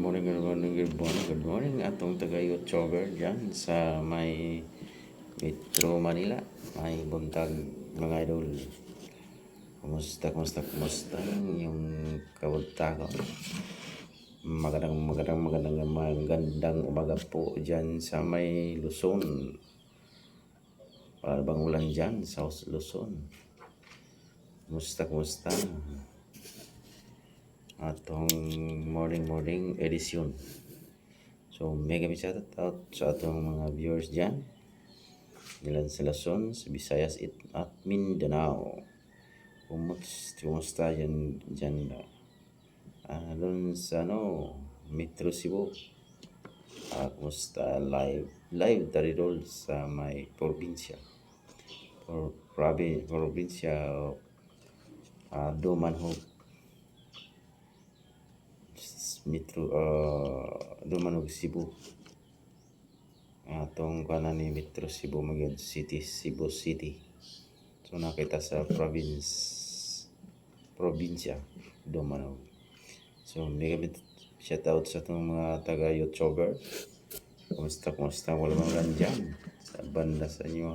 morning, good morning, good morning, good morning. Atong taga-YouTuber dyan sa may Metro Manila. May buntag mga idol. Kumusta yung kabuntago? Magandang umaga po dyan sa may Luzon. Wala bang ulan dyan sa Luzon? Kumusta? Atong morning edition. So, mega shout out sa atong mga viewers dyan. Ilan sa Luzon, sa Visayas at Mindanao. Kumusta dyan doon sa Metro Cebu. Kumusta live taridol sa may probinsya. Probinsya Dumanhog. Metro Dumanhog Cebu. Atong kanan ni Metro Cebu Magid City, Cebu City. So nakita sa probinsya Dumanhog. So mega shout out sa itong mga taga-YouTuber. Kumusta wala bang ulan dyan sa banda sa inyo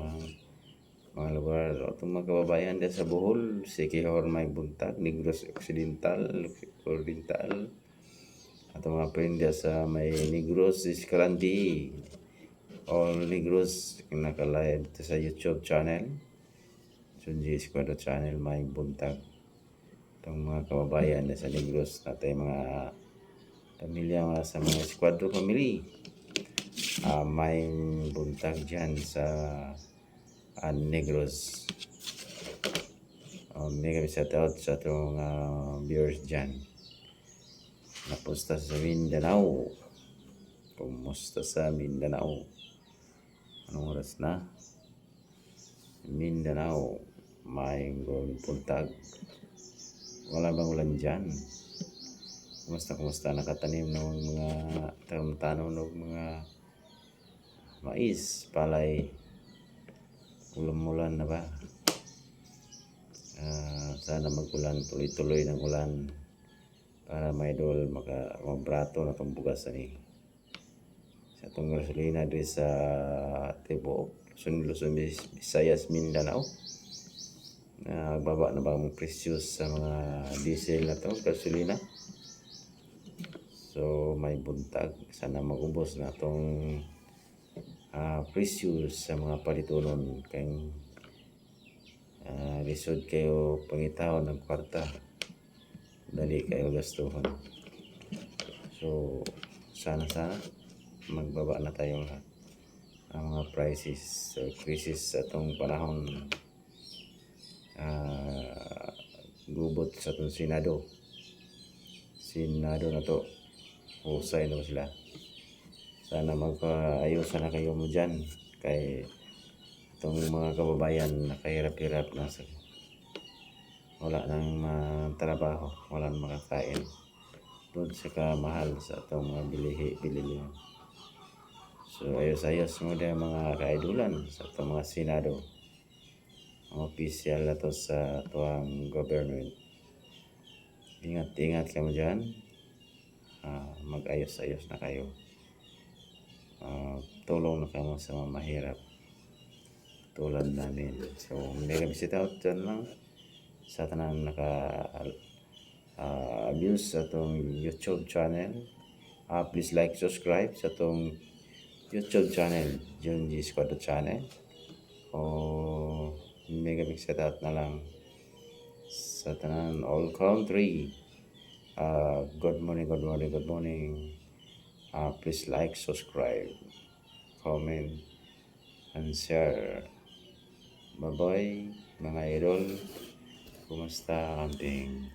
mga lugar. Itong mga kababayan dyan sa Bohol, Siquijor, may buntag, Negros Occidental, Oriental. At mga prinda sa may Negros Escalante, all Negros nakalive sa YouTube channel. Sunji Squad channel may buntag. Itong mga kababayan sa Negros natin mga pamilya sa mga Squadro family. May buntag dyan sa Negros. Mega shout out sa itong viewers dyan. Napusta sa Mindanao. Kumusta sa Mindanao? Anong oras na? Mindanao. May buntag. Wala bang ulan dyan? Kumusta? Nakatanim ng mga tanong ng mga mais, palay. Ulan na ba? Sana mag-ulan. Tuloy-tuloy ng ulan. Para may idol mabrato na itong bugas ni sa itong gasolina din sa Tibo, Luzon, Visayas, Mindanao. Baba na ba ang presyo sa mga diesel na ito, gasolina? So may buntag, sana magubos na itong presyo sa mga palitunon kayong lisod kayo pangitaw ng kwarta. Dali kayo gastuhan. So sana magbaba na tayo ang mga prices or crisis sa itong panahon. Gubot sa itong Senado na to, husay na sila. Sana magkaayusan na kayo mo dyan kay itong mga kababayan nakahirap-hirap na sa wala nang trabaho, wala nang makakain. Doon sa kamahal sa itong mga bilihan. So ayos mo din mga kaidulan sa itong mga Senado. Ang official na to sa tuwang government. Ingat kayo dyan. Mag-ayos na kayo. Tulong na kayo sa mga mahirap. Tulad namin. So mega visit out dyan lang sa tanang naka-views sa itong YouTube channel. Please like, subscribe sa itong YouTube channel, Junji Squad channel. Mega big shout out na lang sa tanan all country. Good morning. Please like, subscribe, comment, and share. Bye-bye mga idol. Kumusta ang ting?